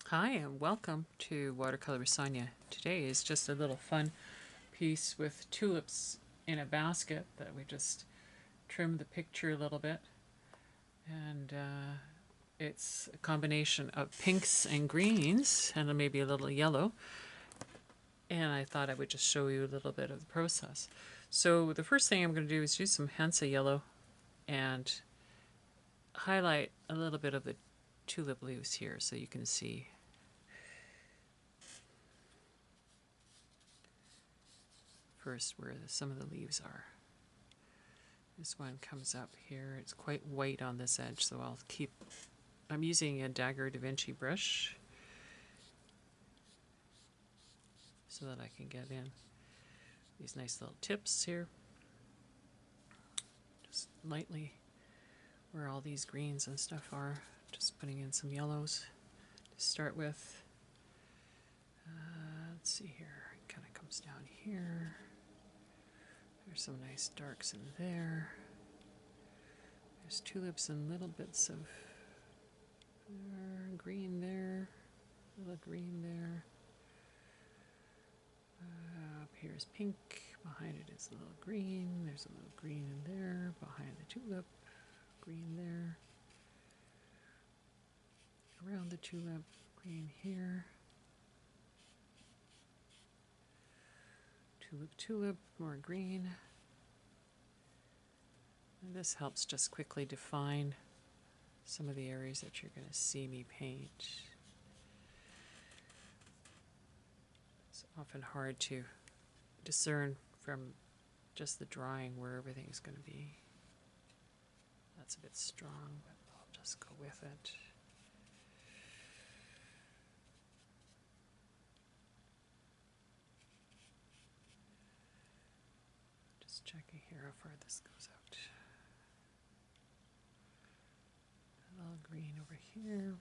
Hi and welcome to Watercolor with Sonia. Today is just a little fun piece with tulips in a basket that we just trimmed the picture a little bit. And it's a combination of pinks and greens and maybe a little yellow. And I thought I would just show you a little bit of the process. So the first thing I'm going to do is use some hansa yellow and highlight a little bit of the tulip leaves here so you can see. First where some of the leaves are. This one comes up here. It's quite white on this edge, so I'm using a Dagger Da Vinci brush so that I can get in these nice little tips here. Just lightly where all these greens and stuff are. Just putting in some yellows to start with. Let's see here. It kind of comes down here. There's some nice darks in there. There's tulips and little bits of green there, little green there. Up here is pink, behind it is a little green. There's a little green in there, behind the tulip, green there. Around the tulip, green here. Tulip, tulip, more green. And this helps just quickly define some of the areas that you're going to see me paint. It's often hard to discern from just the drawing where everything's going to be. That's a bit strong, but I'll just go with it. Just checking here how far this goes out. A little green over here.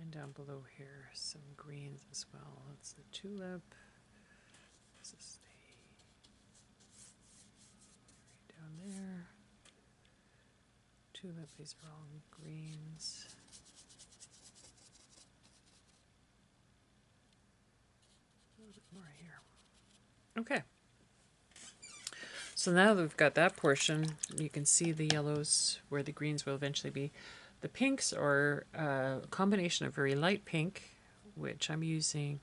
And down below here, some greens as well. That's the tulip. This is the down there. Tulip, these are all greens. A little bit more here. Okay. So now that we've got that portion, you can see the yellows where the greens will eventually be. The pinks are a combination of very light pink, which I'm using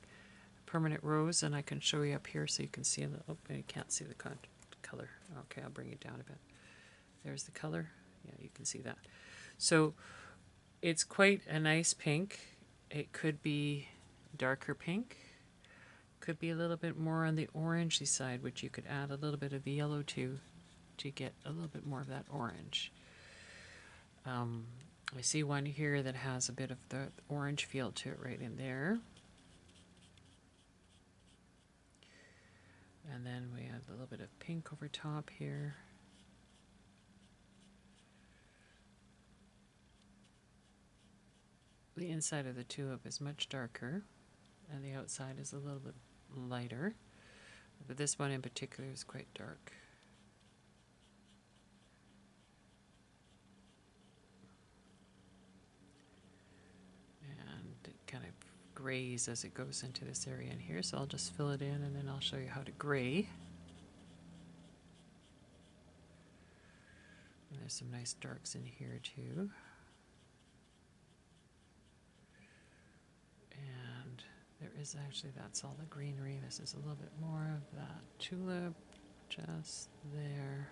permanent rose, and I can show you up here so you can see a little. Oh, you can't see the color. Okay, I'll bring it down a bit. There's the color. Yeah, you can see that. So it's quite a nice pink. It could be darker pink. Could be a little bit more on the orangey side, which you could add a little bit of the yellow to get a little bit more of that orange. I see one here that has a bit of the orange feel to it right in there. And then we have a little bit of pink over top here. The inside of the tulip is much darker, and the outside is a little bit lighter. But this one in particular is quite dark. And it kind of grays as it goes into this area in here, so I'll just fill it in and then I'll show you how to gray. And there's some nice darks in here too. And there is actually, that's all the greenery. This is a little bit more of that tulip just there.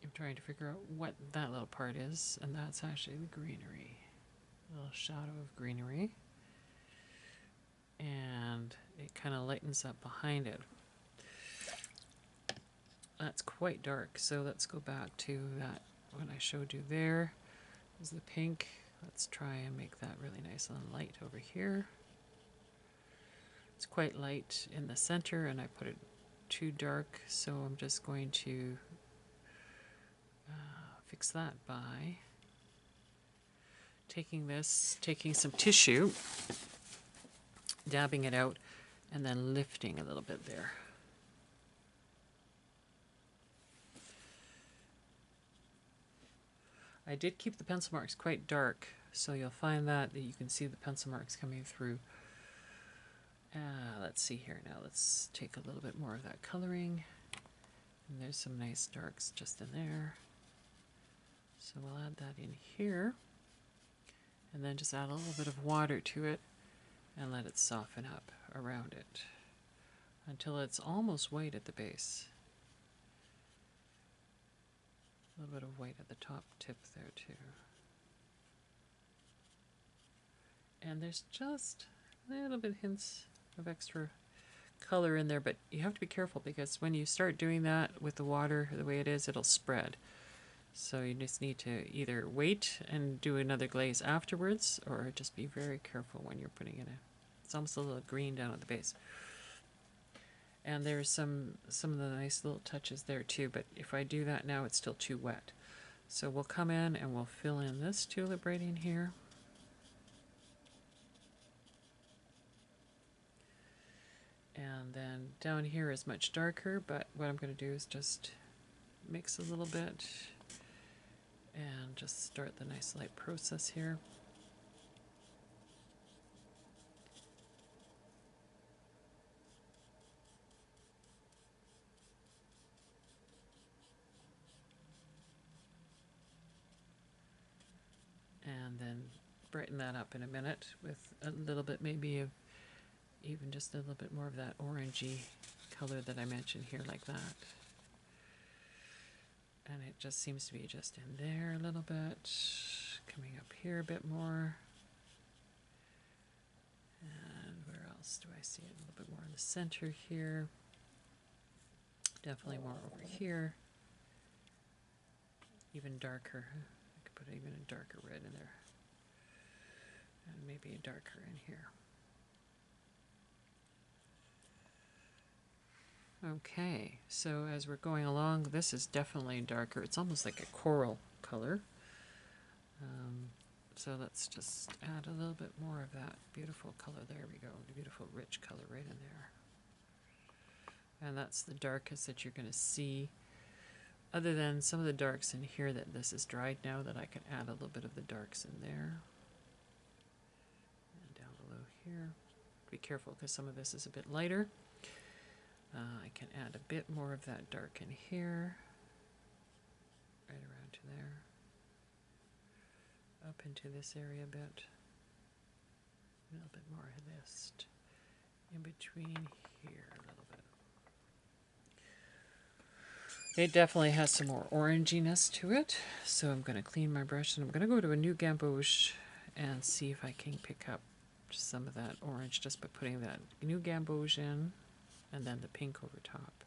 I'm trying to figure out what that little part is, and that's actually the greenery. A little shadow of greenery. And it kind of lightens up behind it. That's quite dark, so let's go back to that when I showed you there. Is the pink. Let's try and make that really nice and light over here. It's quite light in the center, and I put it too dark, so I'm just going to fix that by taking some tissue, dabbing it out, and then lifting a little bit there. I did keep the pencil marks quite dark, so you'll find that you can see the pencil marks coming through. Let's see here now. Let's take a little bit more of that coloring. And there's some nice darks just in there. So we'll add that in here. And then just add a little bit of water to it and let it soften up around it until it's almost white at the base. A little bit of white at the top tip there too. And there's just a little bit hints of extra color in there, but you have to be careful because when you start doing that with the water the way it is, it'll spread. So you just need to either wait and do another glaze afterwards, or just be very careful when you're putting it in. It's almost a little green down at the base. And there's some of the nice little touches there too, but if I do that now, it's still too wet. So we'll come in and we'll fill in this tulip right in here. And then down here is much darker, but what I'm going to do is just mix a little bit and just start the nice light process here. And then brighten that up in a minute with a little bit maybe of even just a little bit more of that orangey color that I mentioned here, like that. And it just seems to be just in there a little bit, coming up here a bit more. And where else do I see it? A little bit more in the center here. Definitely more over here. Even darker. I could put even a darker red in there. And maybe a darker in here. Okay, so as we're going along, this is definitely darker. It's almost like a coral color. So let's just add a little bit more of that beautiful color. There we go, the beautiful rich color right in there. And that's the darkest that you're going to see. Other than some of the darks in here that this is dried now, that I can add a little bit of the darks in there. And down below here. Be careful because some of this is a bit lighter. I can add a bit more of that dark in here, right around to there, up into this area a bit, a little bit more of this, in between here a little bit. It definitely has some more oranginess to it, so I'm going to clean my brush and I'm going to go to a new gamboge and see if I can pick up some of that orange just by putting that new gamboge in. And then the pink over top.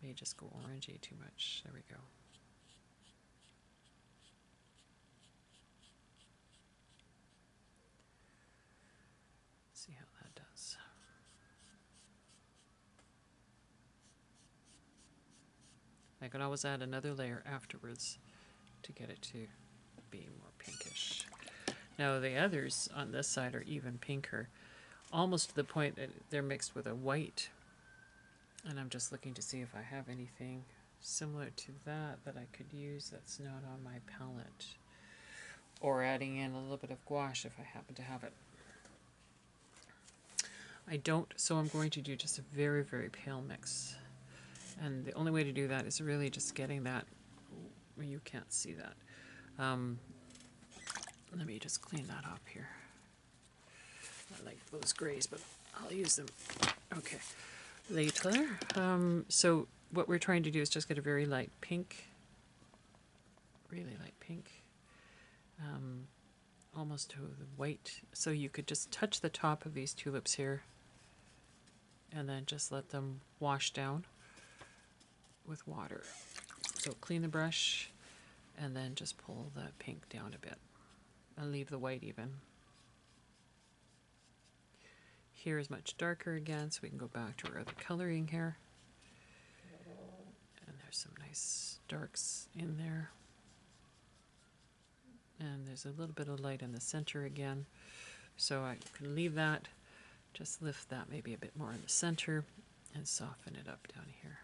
May just go orangey too much. There we go. Let's see how that does. I can always add another layer afterwards to get it to be more pinkish. Now the others on this side are even pinker. Almost to the point that they're mixed with a white. And I'm just looking to see if I have anything similar to that that I could use that's not on my palette. Or adding in a little bit of gouache if I happen to have it. I don't, so I'm going to do just a very, very pale mix. And the only way to do that is really just getting that, you can't see that. Let me just clean that up here. I like those grays, but I'll use them. Okay, later. So what we're trying to do is just get a very light pink, really light pink, almost to the white. So you could just touch the top of these tulips here and then just let them wash down with water. So clean the brush and then just pull the pink down a bit and leave the white even. Here is much darker again, so we can go back to our other coloring here. And there's some nice darks in there. And there's a little bit of light in the center again. So I can leave that, just lift that maybe a bit more in the center and soften it up down here.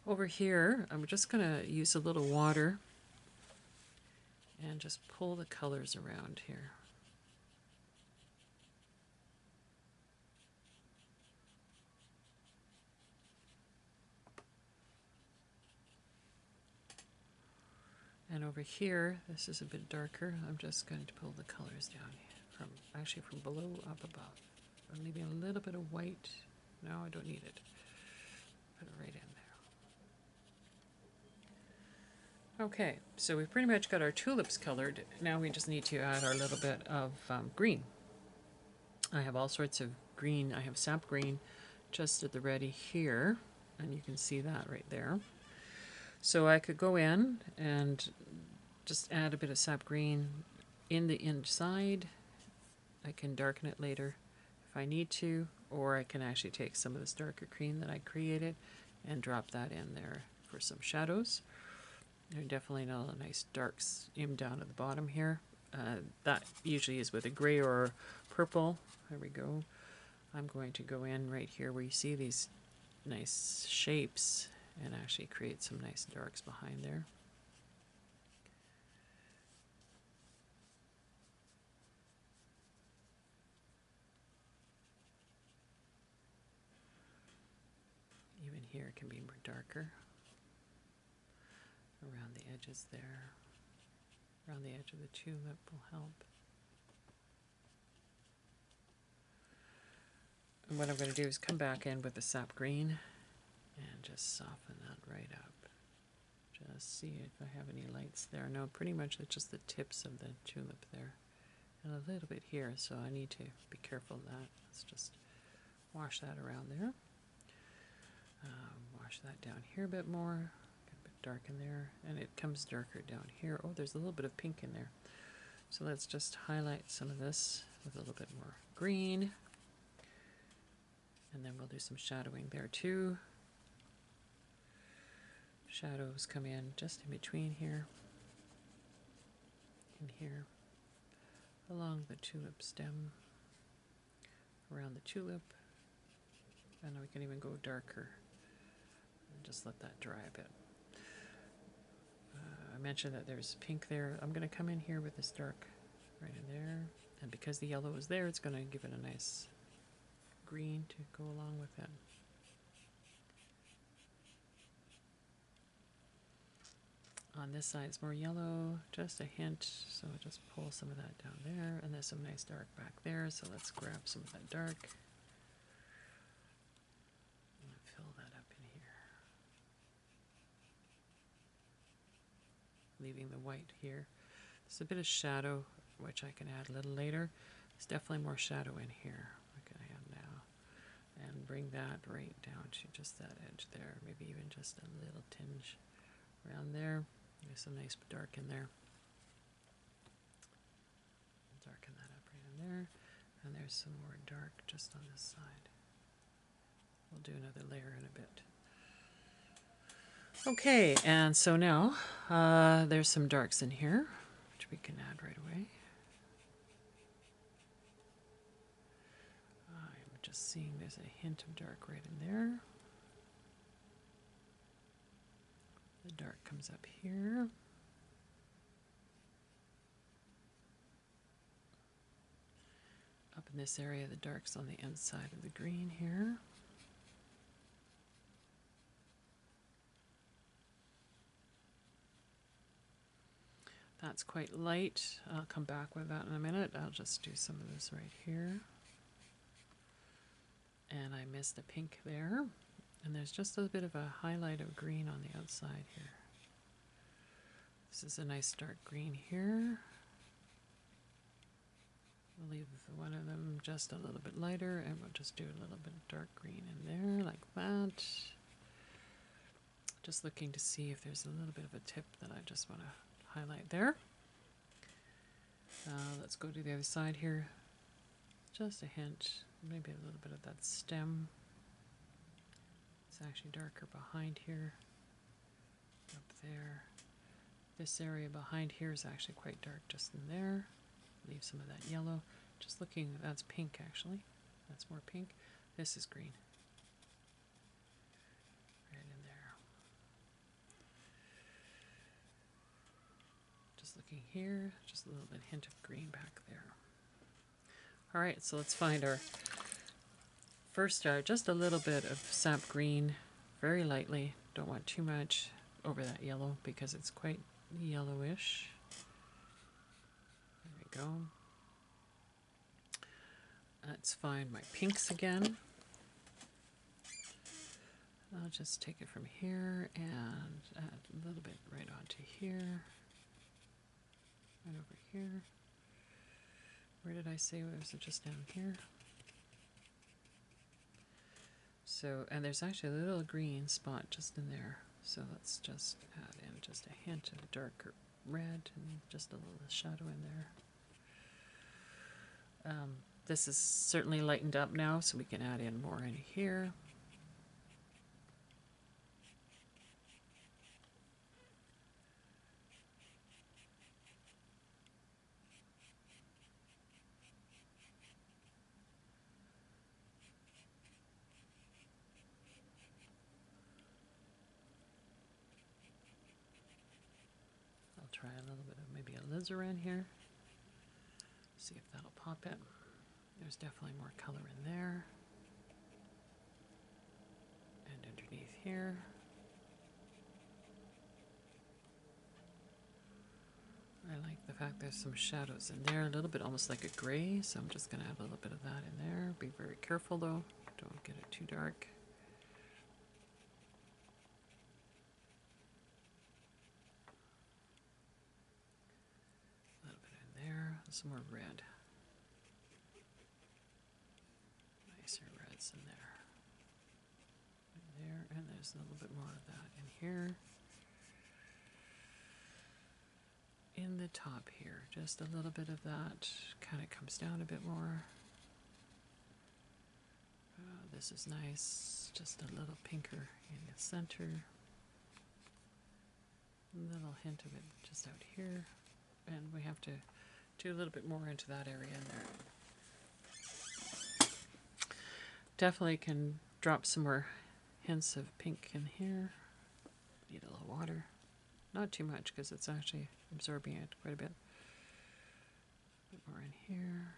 Over here, I'm just going to use a little water and just pull the colors around here. And over here, this is a bit darker. I'm just going to pull the colors down from from below up above. I'm leaving a little bit of white. No, I don't need it. Put it right in there. Okay, so we've pretty much got our tulips colored. Now we just need to add our little bit of green. I have all sorts of green. I have sap green just at the ready here, and you can see that right there. So I could go in and just add a bit of sap green in the inside. I can darken it later if I need to, or I can actually take some of this darker green that I created and drop that in there for some shadows. There definitely a nice darks in down at the bottom here. That usually is with a gray or purple. There we go. I'm going to go in right here where you see these nice shapes and actually create some nice darks behind there. Even here it can be more darker. Around the edges there. Around the edge of the tulip will help. And what I'm going to do is come back in with the sap green and just soften that right up. Just see if I have any lights there. No, pretty much it's just the tips of the tulip there. And a little bit here, so I need to be careful of that. Let's just wash that around there. Wash that down here a bit more. Get a bit dark in there. And it comes darker down here. Oh, there's a little bit of pink in there. So let's just highlight some of this with a little bit more green. And then we'll do some shadowing there too. Shadows come in just in between here and here, along the tulip stem, around the tulip, and we can even go darker and just let that dry a bit. I mentioned that there's pink there. I'm going to come in here with this dark right in there, and because the yellow is there, it's going to give it a nice green to go along with it. On this side it's more yellow, just a hint, so I'll just pull some of that down there, and there's some nice dark back there, so let's grab some of that dark and fill that up in here. Leaving the white here. There's a bit of shadow, which I can add a little later. There's definitely more shadow in here, like I have now. And bring that right down to just that edge there, maybe even just a little tinge around there. There's some nice dark in there. Darken that up right in there. And there's some more dark just on this side. We'll do another layer in a bit. Okay, and so now there's some darks in here, which we can add right away. I'm just seeing there's a hint of dark right in there. The dark comes up here. Up in this area, the dark's on the inside of the green here. That's quite light. I'll come back with that in a minute. I'll just do some of this right here. And I missed a pink there. And there's just a bit of a highlight of green on the outside here. This is a nice dark green here. We'll leave one of them just a little bit lighter, and we'll just do a little bit of dark green in there, like that. Just looking to see if there's a little bit of a tip that I just want to highlight there. Let's go to the other side here. Just a hint, maybe a little bit of that stem. It's actually darker behind here, up there. This area behind here is actually quite dark just in there. Leave some of that yellow. Just looking, that's pink actually. That's more pink. This is green. Right in there. looking here, just a little bit hint of green back there. All right, so let's find our first star. Just a little bit of sap green, very lightly. Don't want too much over that yellow because it's quite yellowish. There we go. Let's find my pinks again. I'll just take it from here and add a little bit right onto here. Right over here. Where did I say it was? It just down here? So, and there's actually a little green spot just in there. So let's just add in just a hint of darker red and just a little shadow in there. This is certainly lightened up now, so we can add in more in here. I'll try a little bit of maybe a alizarin here. See if that'll pop it. There's definitely more color in there. And underneath here. I like the fact there's some shadows in there, a little bit almost like a gray, so I'm just going to add a little bit of that in there. Be very careful though, don't get it too dark. A little bit in there, some more red. Nicer reds in there. Right there, and there's a little bit more of that in here. In the top here, just a little bit of that, kind of comes down a bit more. This is nice, just a little pinker in the center. A little hint of it just out here, and we have to do a little bit more into that area in there. Definitely can drop some more hints of pink in here. Need a little water. Not too much because it's actually absorbing it quite a bit. A bit more in here.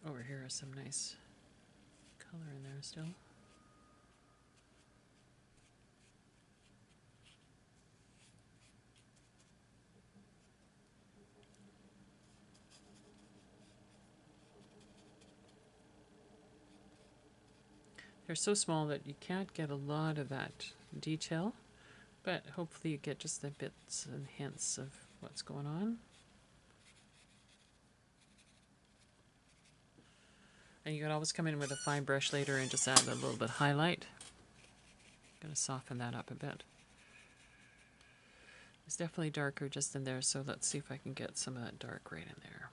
Over here is some nice color in there still. They're so small that you can't get a lot of that detail, but hopefully you get just the bits and hints of what's going on. And you can always come in with a fine brush later and just add a little bit of highlight. I'm going to soften that up a bit. It's definitely darker just in there, so let's see if I can get some of that dark right in there.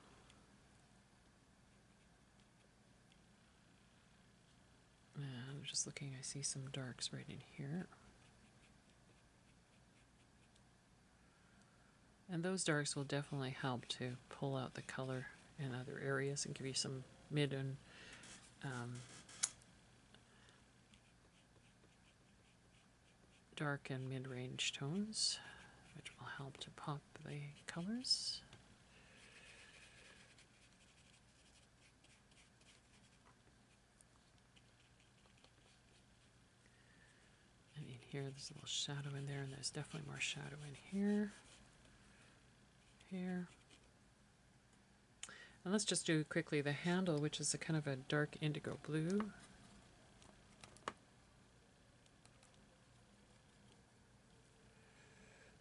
And I'm just looking, I see some darks right in here. And those darks will definitely help to pull out the color in other areas and give you some mid and dark and mid-range tones, which will help to pop the colors. And in here, there's a little shadow in there, and there's definitely more shadow in here. Here. And let's just do quickly the handle, which is a kind of a dark indigo blue.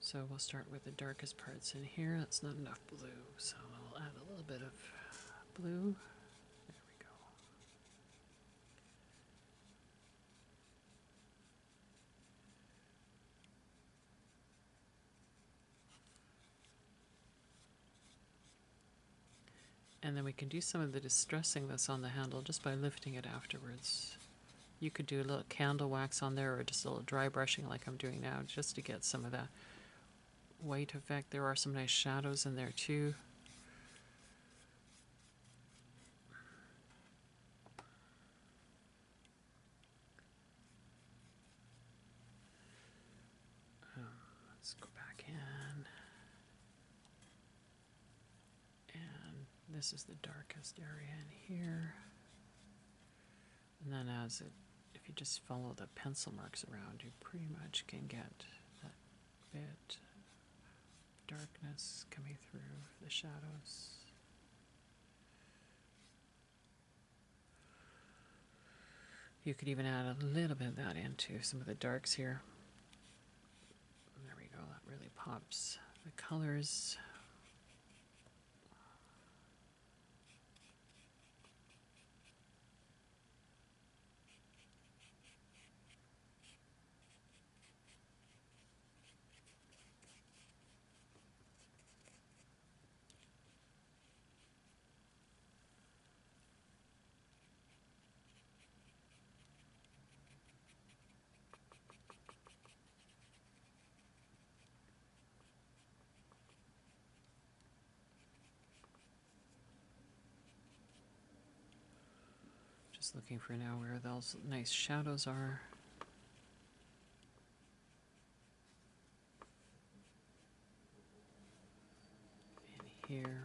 So we'll start with the darkest parts in here. That's not enough blue, so I'll add a little bit of blue. There we go. And then we can do some of the distressing that's on the handle just by lifting it afterwards. You could do a little candle wax on there or just a little dry brushing like I'm doing now just to get some of that white effect. There are some nice shadows in there too. Let's go back in. And this is the darkest area in here. And then if you just follow the pencil marks around, you pretty much can get that bit of darkness coming through the shadows. You could even add a little bit of that into some of the darks here. There we go, that really pops the colors. Just looking for now where those nice shadows are. In here.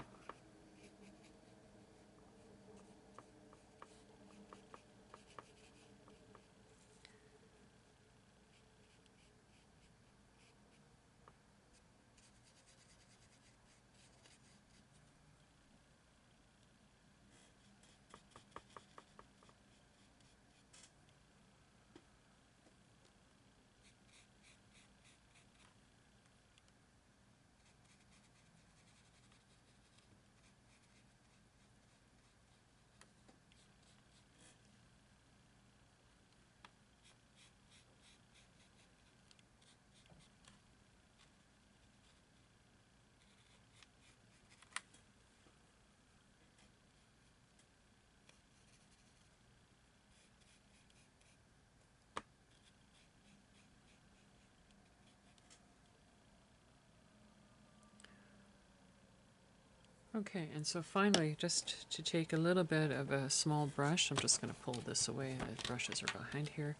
Okay, and so finally, just to take a little bit of a small brush, I'm just going to pull this away. The brushes are behind here.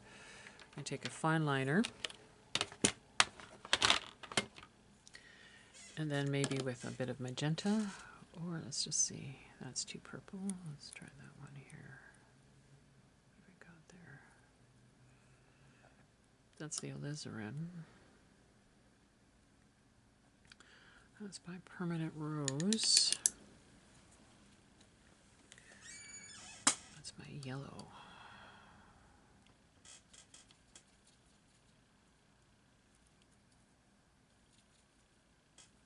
I take a fine liner, and then maybe with a bit of magenta, or let's just see, that's too purple. Let's try that one here. What have we got there? That's the alizarin. That's by Permanent Rose. That's my yellow.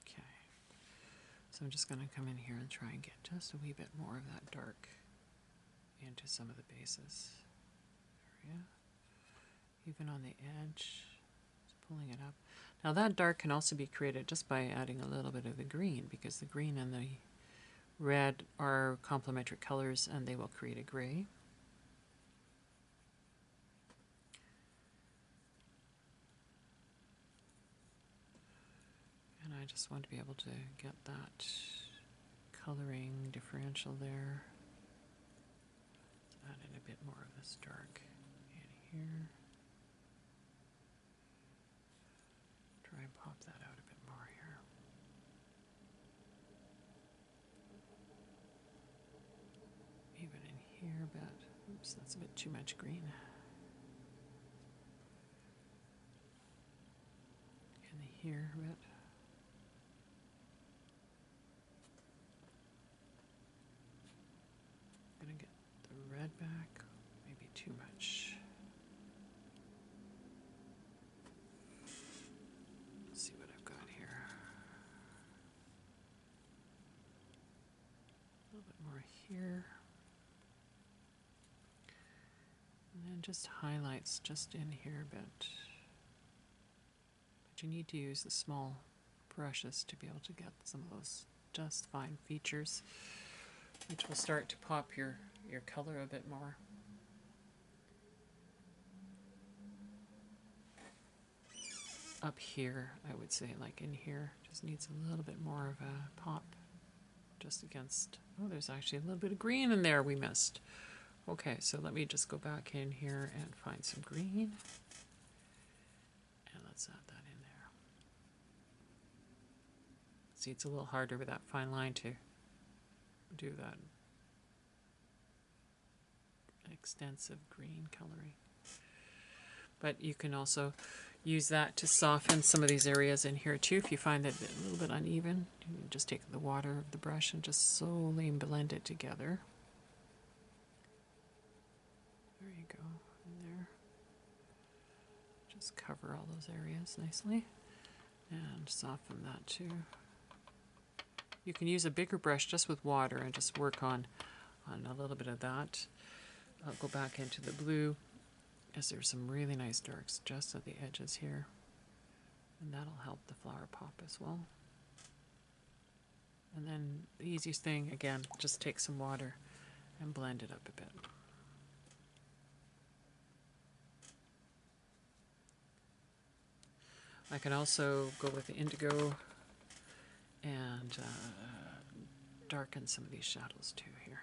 Okay. So I'm just going to come in here and try and get just a wee bit more of that dark into some of the bases. Area. Even on the edge, just pulling it up. Now that dark can also be created just by adding a little bit of the green, because the green and the red are complementary colors and they will create a gray. And I just want to be able to get that coloring differential there. Let's add in a bit more of this dark in here. Try and pop that out a bit more here. Even in here a bit. Oops, that's a bit too much green. In here a bit. Gonna get the red back. Maybe too much. Let's see what I've got here. A little bit more here. And then just highlights just in here a bit. But you need to use the small brushes to be able to get some of those just fine features, which will start to pop your color a bit more. up here, I would say, like in here. Just needs a little bit more of a pop just against. Oh, there's actually a little bit of green in there we missed. Okay, so let me just go back in here and find some green. And let's add that in there. See, it's a little harder with that fine line to do that extensive green coloring. But you can also use that to soften some of these areas in here too. If you find that a little bit uneven, you can just take the water of the brush and just slowly blend it together. There you go, in there. Just cover all those areas nicely and soften that too. You can use a bigger brush just with water and just work on a little bit of that. I'll go back into the blue, as there's some really nice darks just at the edges here, and that'll help the flower pop as well. And then the easiest thing, again, just take some water and blend it up a bit. I can also go with the indigo and darken some of these shadows too here.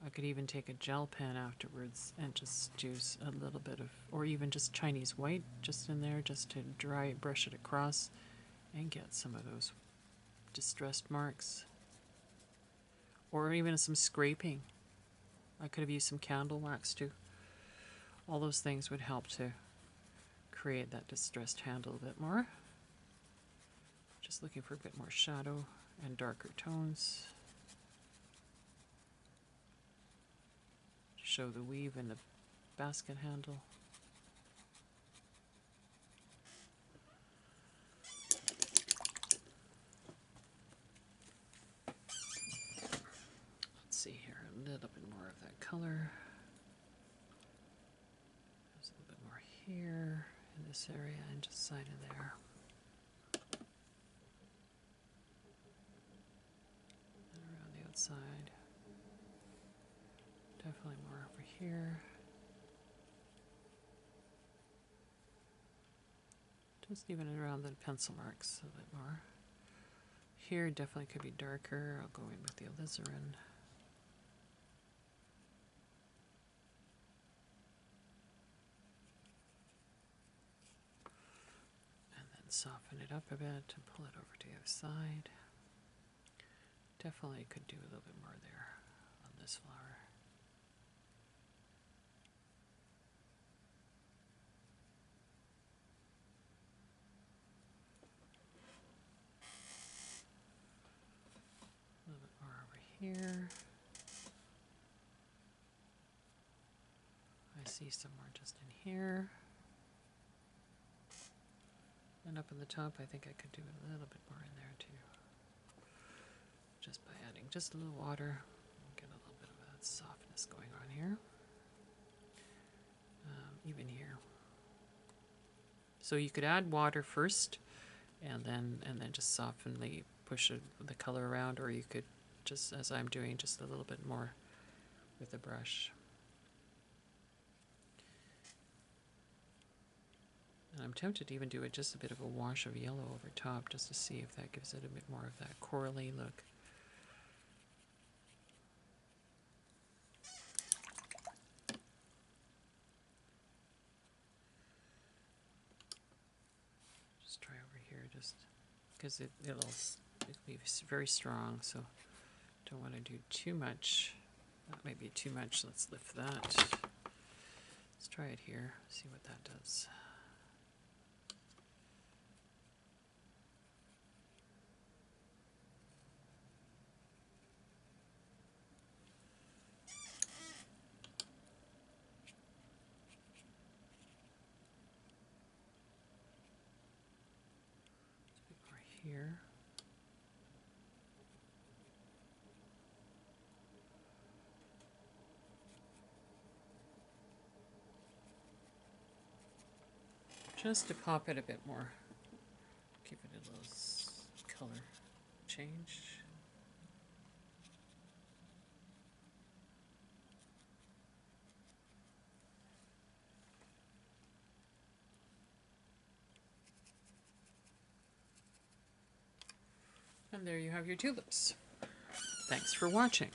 I could even take a gel pen afterwards and just use a little bit of, or even just Chinese white just in there, just to brush it across and get some of those distressed marks. Or even some scraping. I could have used some candle wax too. All those things would help to create that distressed handle a bit more. Just looking for a bit more shadow and darker tones. Show the weave in the basket handle. Let's see here, a little bit more of that color. There's a little bit more here in this area and just side of there. And around the outside. Definitely more over here. Just even around the pencil marks a bit more. Here definitely could be darker. I'll go in with the alizarin. And then soften it up a bit and pull it over to the other side. Definitely could do a little bit more there on this flower. Here. I see some more just in here. And up in the top, I think I could do a little bit more in there too. Just by adding just a little water, get a little bit of that softness going on here. Even here. So you could add water first, and then just soften push the color around, or you could, just as I'm doing, just a little bit more with the brush. And I'm tempted to even do just a bit of a wash of yellow over top, just to see if that gives it a bit more of that corally look. Just try over here, just because it'll be very strong, so don't want to do too much. That might be too much. Let's lift that. Let's try it here, see what that does. Let's put more here. Just to pop it a bit more. Give it a little color change. And there you have your tulips. Thanks for watching.